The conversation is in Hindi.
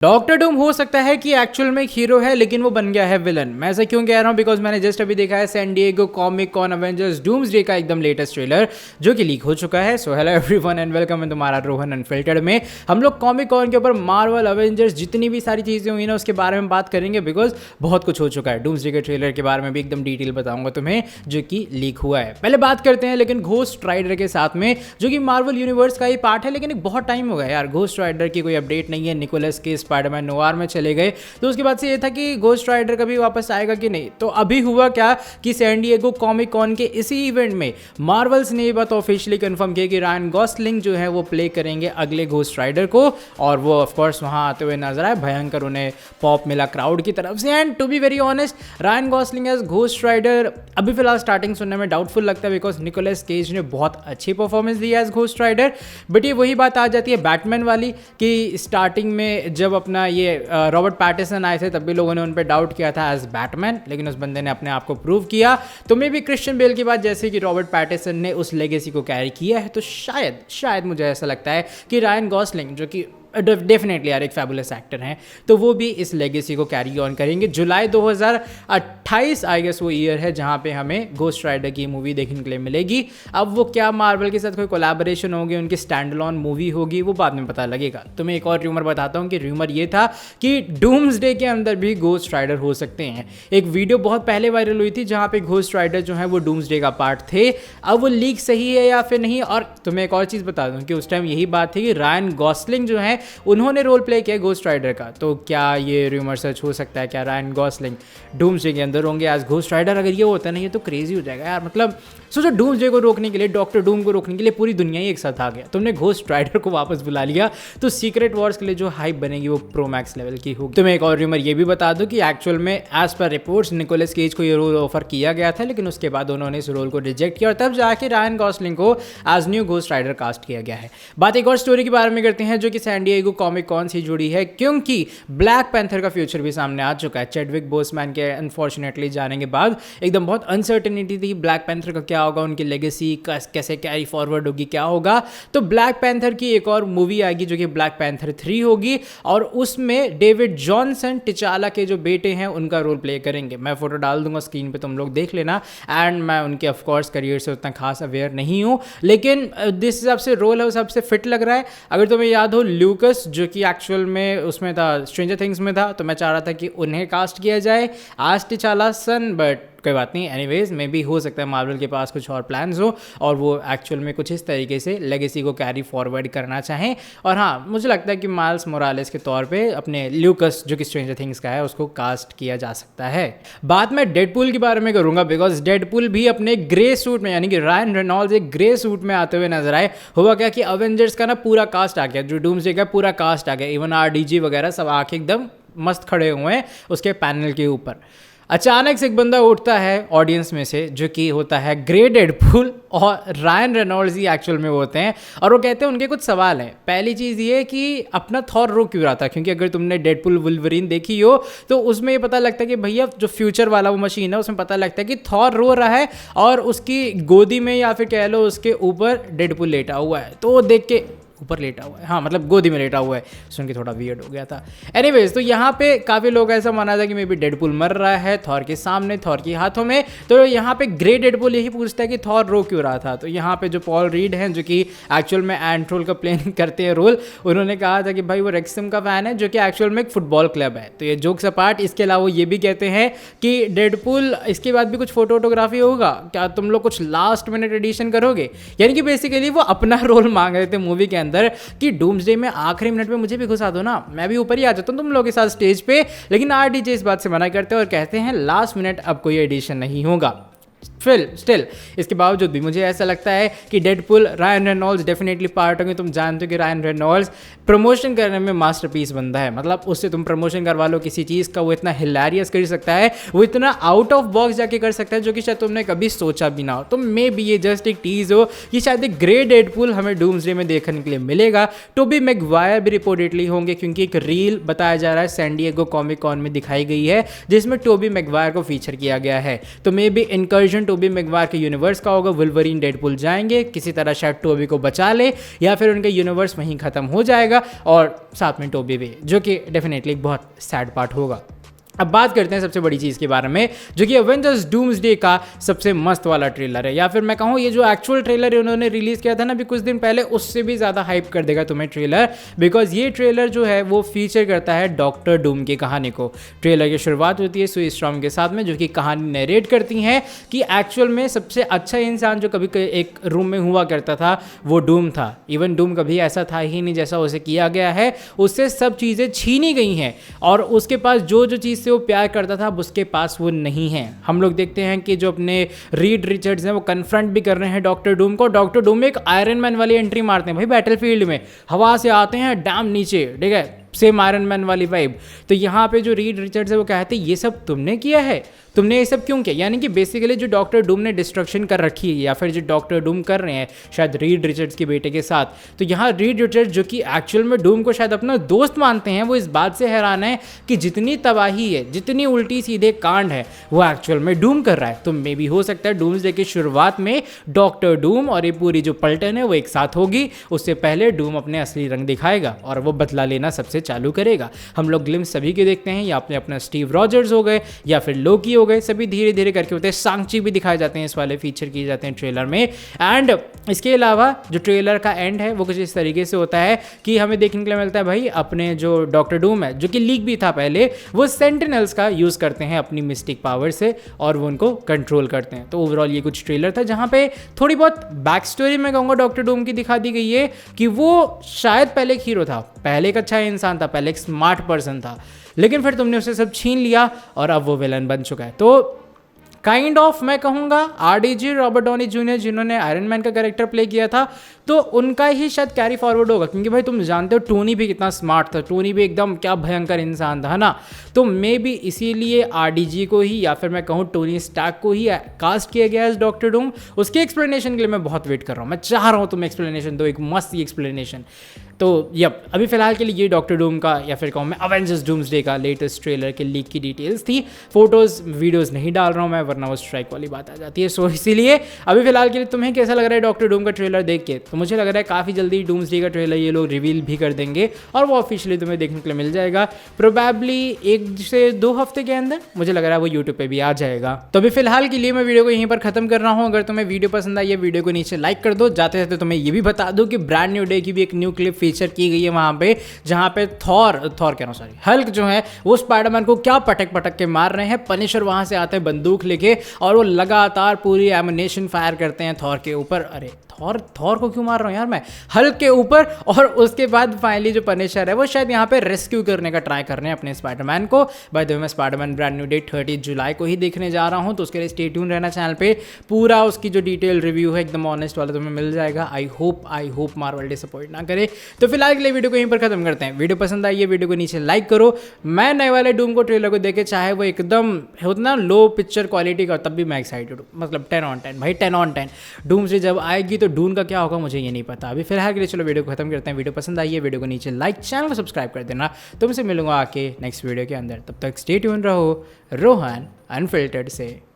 डॉक्टर डूम हो सकता है कि एक्चुअल में एक हीरो है लेकिन वो बन गया है विलन। मैं ऐसा क्यों कह रहा हूँ? बिकॉज मैंने जस्ट अभी देखा है San Diego comic con Avengers Doomsday का एकदम लेटेस्ट ट्रेलर जो कि लीक हो चुका है। So hello everyone and welcome in तुम्हारा रोहन अनफिल्टर्ड में हम लोग कॉमिक कॉन के ऊपर मार्वल एवेंजर्स जितनी भी सारी चीज़ें हुई ना उसके बारे में बात करेंगे बिकॉज बहुत कुछ हो चुका है। डूम्सडे के ट्रेलर के बारे में भी एकदम डिटेल बताऊंगा तुम्हें जो कि लीक हुआ है। पहले बात करते हैं लेकिन घोस्ट राइडर के साथ में जो कि मार्वल यूनिवर्स का ही पार्ट है, लेकिन एक बहुत टाइम हो गया यार घोस्ट राइडर की कोई अपडेट नहीं है। निकोलस के स्पाइडरमैन नोवार में चले गए तो उसके बाद से ये था कि घोस्ट राइडर कभी वापस आएगा कि नहीं। तो अभी हुआ क्या कि सैन डिएगो कॉमिक कॉन के इसी इवेंट में मार्वल्स ने ये बात ऑफिशियली कंफर्म किया कि रायन गॉसलिंग जो है वो प्ले करेंगे अगले घोस्ट राइडर को, और वो ऑफ कोर्स वहां आते हुए नजर आए। भयंकर उन्हें पॉप मिला क्राउड की तरफ से। And to be very honest Ryan Gosling as Ghost Rider अभी फिलहाल स्टार्टिंग सुनने में डाउटफुल लगता है बिकॉज निकोलस केज ने बहुत अच्छी परफॉर्मेंस दी है एज घोस्ट राइडर। बट ये वही बात आ जाती है बैटमैन वाली कि स्टार्टिंग में जब अपना ये रॉबर्ट पैटिसन आए थे तब भी लोगों ने उन पर डाउट किया था एज बैटमैन, लेकिन उस बंदे ने अपने आप को प्रूव किया। तो मे भी क्रिश्चियन बेल की बात जैसे कि रॉबर्ट पैटिसन ने उस लेगेसी को कैरी किया है, तो शायद मुझे ऐसा लगता है कि रायन गॉसलिंग जो कि डेफिनेटली यार एक फैबुलस एक्टर हैं तो वो भी इस लेगेसी को कैरी ऑन करेंगे। जुलाई 2028 आई गेस वो ईयर है जहाँ पे हमें घोस्ट राइडर की मूवी देखने के लिए मिलेगी। अब वो क्या मार्वल के साथ कोई कोलैबोरेशन होगी, उनकी स्टैंड अलोन मूवी होगी, वो बाद में पता लगेगा। तो मैं एक और र्यूमर बताता हूँ कि र्यूमर ये था कि डूम्सडे के अंदर भी घोस्ट राइडर हो सकते हैं। एक वीडियो बहुत पहले वायरल हुई थी जहाँ पे घोस्ट राइडर जो है वो डूम्सडे का पार्ट थे। अब वो लीक सही है या फिर नहीं। और तुम्हें एक और चीज़ बता दूँ कि उस टाइम यही बात थी कि रायन गॉसलिंग जो है उन्होंने रोल प्ले किया घोस्ट राइडर का। तो क्या ये रूमर सच हो सकता है? क्या रायन गॉसलिंग डूम्सडे के अंदर होंगे एज घोस्ट राइडर? अगर ये होता है ना ये तो क्रेजी हो जाएगा यार। मतलब सोचो डूम्सडे को रोकने के लिए, डॉक्टर डूम को रोकने के लिए पूरी दुनिया ही एक साथ आ गया, तुमने घोस्ट राइडर को वापस बुला लिया, तो सीक्रेट वॉर्स के लिए जो हाइप बनेगी वो प्रो मैक्स लेवल की होगी। तुम्हें एक और रूमर ये भी बता दूं कि एक्चुअल में as per reports Nicolas Cage को ये रोल ऑफर किया गया था, लेकिन उसके बाद उन्होंने इस रोल को रिजेक्ट किया और तब जाके रायन गॉसलिंग को as new Ghost Rider cast किया गया है। बात एक और स्टोरी के बारे में करते हैं जो कि सैन डिएगो कॉमिक कॉन से जुड़ी है, क्योंकि ब्लैक पैंथर का फ्यूचर भी सामने आ चुका है। चैडविक बोसमैन के अनफॉर्चुनेटली जाने के बाद एकदम बहुत अनसर्टेनिटी थी ब्लैक पैंथर का क्या होगा, उनकी लेगेसी कैसे कैरी फॉरवर्ड होगी, क्या होगा। तो ब्लैक पैंथर की एक और मूवी आएगी जो कि ब्लैक पैंथर 3 होगी और उसमें डेविड जॉनसन टिचाला के जो बेटे हैं उनका रोल प्ले करेंगे। मैं फोटो डाल दूंगा स्क्रीन पे, तुम लोग देख लेना। एंड मैं उनके ऑफकोर्स करियर से उतना खास अवेयर नहीं हूँ, लेकिन जिस हिसाब से रोल है उस हिसाब से फिट लग रहा है। अगर तुम्हें याद हो ल्यूकस जो कि एक्चुअल में उसमें था स्ट्रेंजर थिंग्स में था, तो मैं चाह रहा था कि उन्हें कास्ट किया जाए आज टिचाला सन, बट कोई बात नहीं। एनीवेज मे भी हो सकता है मार्वल के पास कुछ और प्लान्स हो और वो एक्चुअल में कुछ इस तरीके से लेगेसी को कैरी फॉरवर्ड करना चाहें। और हाँ, मुझे लगता है कि माइल्स मोरालेस के तौर पे अपने ल्यूकस जो कि स्ट्रेंजर थिंग्स का है उसको कास्ट किया जा सकता है। बात मैं डेडपूल के बारे में करूंगा बिकॉज डेडपूल भी अपने ग्रे सूट में, यानी कि रायन रेनॉल्ड्स एक ग्रे सूट में आते हुए नजर आए। हुआ क्या कि अवेंजर्स का ना पूरा कास्ट आ गया, जो डूम्सडे का पूरा कास्ट आ गया, इवन आरडीजी वगैरह सब आके एकदम मस्त खड़े हुए हैं उसके पैनल के ऊपर। अचानक से एक बंदा उठता है ऑडियंस में से जो कि होता है ग्रे डेडपूल, और रायन रेनॉल्ड्स ही एक्चुअल में होते हैं। और वो कहते हैं उनके कुछ सवाल हैं। पहली चीज़ ये कि अपना थॉर रो क्यों रहा था, क्योंकि अगर तुमने डेडपूल वुल्वरीन देखी हो तो उसमें ये पता लगता है कि भैया जो फ्यूचर वाला वो मशीन है उसमें पता लगता है कि थॉर रो रहा है और उसकी गोदी में या फिर कह लो उसके ऊपर डेडपूल लेटा हुआ है। तो वो देख के ऊपर लेटा हुआ है, हाँ मतलब गोदी में लेटा हुआ है, सुन के थोड़ा वियर्ड हो गया था। एनीवेज तो यहाँ पे काफ़ी लोग ऐसा माना था कि मे बी डेडपूल मर रहा है थॉर के सामने, थॉर के हाथों में। तो यहाँ पे ग्रे डेडपूल यही पूछता है कि थॉर रो क्यों रहा था। तो यहाँ पे जो पॉल रीड हैं जो कि एक्चुअल में एंट्रोल का प्ले करते हैं रोल, उन्होंने कहा था कि भाई वो रेक्सम का फैन है जो कि एक्चुअल में एक फुटबॉल क्लब है। तो ये जोक्स अपार्ट, इसके अलावा ये भी कहते हैं कि डेडपूल इसके बाद भी कुछ फोटोग्राफी होगा, क्या तुम लोग कुछ लास्ट मिनट एडिशन करोगे। यानी कि बेसिकली वो अपना रोल मांग रहे थे मूवी के अंदर कि डूम्सडे में आखिरी मिनट में मुझे भी घुसा दो ना, मैं भी ऊपर ही आ जाता हूँ तुम लोग के साथ स्टेज पे। लेकिन आरडीजे इस बात से मना करते हैं और कहते हैं लास्ट मिनट अब कोई एडिशन नहीं होगा। स्टिल इसके बावजूद भी मुझे ऐसा लगता है कि Deadpool Ryan Reynolds definitely part होंगे। तुम जानते हो कि रायन रेनॉल्ड्स प्रमोशन करने में मास्टरपीस बंदा है। मतलब उससे तुम प्रमोशन करवा लो किसी चीज़ का, वो इतना हिलेरियस कर सकता है, वो इतना आउट ऑफ बॉक्स जाके कर सकता है जो कि शायद तुमने कभी सोचा भी ना हो। तो मे बी ये जस्ट एक टीज हो कि शायद एक ग्रे डेडपूल हमें डूम्सडे में देखने के लिए मिलेगा। टोबी मैगवायर भी रिपोर्टेडली होंगे क्योंकि एक रील बताया जा रहा है सैन डिएगो कॉमिक कॉन में दिखाई गई है जिसमें टोबी मैगवायर को फीचर किया गया है। तो maybe incursion Tobey Maguire के यूनिवर्स का होगा, वुल्वरीन डेडपूल जाएंगे, किसी तरह शायद टोबी को बचा ले या फिर उनका यूनिवर्स वहीं खत्म हो जाएगा और साथ में टोबी भी, जो कि डेफिनेटली एक बहुत सैड पार्ट होगा। अब बात करते हैं सबसे बड़ी चीज़ के बारे में, जो कि एवेंजर्स डूम्सडे का सबसे मस्त वाला ट्रेलर है, या फिर मैं कहूँ ये जो एक्चुअल ट्रेलर उन्होंने रिलीज़ किया था ना अभी कुछ दिन पहले, उससे भी ज़्यादा हाइप कर देगा तुम्हें ट्रेलर, बिकॉज ये ट्रेलर जो है वो फीचर करता है डॉक्टर डूम की कहानी को। ट्रेलर की शुरुआत होती है सुई स्ट्रॉम के साथ में, जो कि कहानी नरेट करती हैं कि एक्चुअल में सबसे अच्छा इंसान जो कभी एक रूम में हुआ करता था वो डूम था। इवन डूम कभी ऐसा था ही नहीं जैसा उसे किया गया है, उससे सब चीज़ें छीनी गई हैं और उसके पास जो चीज़ वो प्यार करता था उसके पास वो नहीं है। हम लोग देखते हैं कि जो अपने रीड रिचर्ड्स हैं वो कन्फ्रंट भी कर रहे हैं डॉक्टर डूम को। डॉक्टर डूम एक आयरन मैन वाली एंट्री मारते हैं भाई बैटलफील्ड में, हवा से आते हैं डैम नीचे, ठीक है, सेम आयरन मैन वाली वाइब। तो यहाँ पे जो रीड रिचर्ड्स है वो कहते हैं ये सब तुमने किया है, तुमने ये सब क्यों किया, यानी कि बेसिकली जो डॉक्टर डूम ने डिस्ट्रक्शन कर रखी है या फिर जो डॉक्टर डूम कर रहे हैं शायद रीड रिचर्ड्स के बेटे के साथ, तो यहाँ रीड रिचर्ड्स जो कि एक्चुअल में डूम को शायद अपना दोस्त मानते हैं, वो इस बात से हैरान है कि जितनी तबाही है, जितनी उल्टी सीधे कांड है वो एक्चुअल में डूम कर रहा है। तो मे भी हो सकता है डूम्सडे की शुरुआत में डॉक्टर डूम और ये पूरी जो पलटन है वो एक साथ होगी, उससे पहले डूम अपने असली रंग दिखाएगा और वो बदला लेना सबसे चालू करेगा। हम लोग ग्लिम्स सभी के देखते हैं, या अपना स्टीव रॉजर्स हो गए या फिर लोकी हो गए, सभी धीरे धीरे करके होते हैं। सांग-ची भी दिखाए जाते हैं, इस वाले फीचर किए जाते हैं ट्रेलर में। एंड इसके अलावा जो ट्रेलर का एंड है वो कुछ इस तरीके से होता है कि हमें देखने के लिए मिलता है भाई अपने जो डॉक्टर डूम है, जो कि लीक भी था पहले, वो सेंटिनल्स का यूज़ करते हैं अपनी मिस्टिक पावर से और वो उनको कंट्रोल करते हैं। तो ओवरऑल ये कुछ ट्रेलर था जहाँ पे थोड़ी बहुत बैक स्टोरी मैं कहूँगा डॉक्टर डूम की दिखा दी गई है कि वो शायद पहले एक हीरो था, पहले एक अच्छा इंसान था, पहले एक स्मार्ट पर्सन था, लेकिन फिर तुमने उसे सब छीन लिया और अब वो विलन बन चुका है। तो काइंड ऑफ मैं कहूँगा आरडीजी रॉबर्ट डॉनी जूनियर जिन्होंने आयरन मैन का कैरेक्टर प्ले किया था, तो उनका ही शायद कैरी फॉरवर्ड होगा, क्योंकि भाई तुम जानते हो टोनी भी कितना स्मार्ट था, टोनी भी एकदम क्या भयंकर इंसान था, है ना। तो मे बी इसीलिए आरडीजी को ही या फिर मैं कहूँ टोनी स्टार्क को ही कास्ट किया गया एज डॉक्टर डूम। उसके एक्सप्लेनेशन के लिए मैं बहुत वेट कर रहा हूँ, मैं चाह रहा हूँ तुम एक्सप्लेनेशन दो, एक मस्त एक्सप्लेनेशन। तो यप अभी फिलहाल के लिए ये डॉक्टर डूम का या फिर कहूँ मैं अवेंजर्स डूम्सडे का लेटेस्ट ट्रेलर के लीक की डिटेल्स थी। फोटोज़ वीडियोज़ नहीं डाल रहा हूँ मैं, वरना वो स्ट्राइक वाली बात आ जाती है। सो इसीलिए अभी फिलहाल के लिए तुम्हें कैसा लग रहा है डॉक्टर डूम का ट्रेलर देख के? तो मुझे लग रहा है काफ़ी जल्दी डूम्सडे का ट्रेलर ये लोग रिवील भी कर देंगे और वो ऑफिशियली तुम्हें देखने के लिए मिल जाएगा, प्रोबेबली 1 से 2 हफ्ते के अंदर। मुझे लग रहा है वो यूट्यूब पे भी आ जाएगा। तो अभी फिलहाल के लिए मैं वीडियो को यहीं पर खत्म कर रहा हूँ। अगर तुम्हें वीडियो पसंद आई है वीडियो को नीचे लाइक कर दो। जाते जाते तुम्हें ये भी बता दो कि ब्रांड न्यू डे की भी एक न्यू क्लिप फीचर की गई है वहाँ पे, जहाँ पे हल्क जो है वो स्पाइडरमैन को क्या पटक पटक के मार रहे हैं। पनिशर वहाँ से आते हैं बंदूक लेके और वो लगातार पूरी एमिनेशन फायर करते हैं थॉर के ऊपर। अरे थॉर को क्यों मार रहा हूँ यार मैं, हल्क के ऊपर। और उसके बाद फाइनली जो पनिशर है वो शायद यहाँ पे रेस्क्यू करने का ट्राई कर रहे हैं अपने स्पाइडरमैन को। बाय द वे मैं स्पाइडरमैन ब्रांड न्यू डे 30 जुलाई को ही देखने जा रहा हूँ, तो उसके लिए स्टे ट्यून रहना चैनल पे। पूरा उसकी जो डिटेल रिव्यू है एकदम ऑनेस्ट वाला तुम्हें मिल जाएगा। आई होप मार्वल डिसअपॉइंट ना करे। तो फिलहाल के लिए वीडियो को यहीं पर खत्म करते हैं। वीडियो पसंद आई है वीडियो को नीचे लाइक करो। मैं नए वाले डूम को ट्रेलर को देखे, चाहे वो एकदम होता ना लो पिक्चर क्वालिटी का, तब भी मैं एक्साइटेड हूँ। मतलब 10 on 10 भाई, 10 on 10। डूम से जब आएगी तो डून का क्या होगा मुझे ये नहीं पता। अभी फिलहाल के लिए चलो वीडियो को खत्म करते हैं। वीडियो पसंद आई है वीडियो को नीचे लाइक, चैनल को सब्सक्राइब कर देना। तुमसे मिलूंगा आके नेक्स्ट वीडियो के अंदर, तब तक स्टे ट्यून रहो रोहन अनफिल्टर्ड से।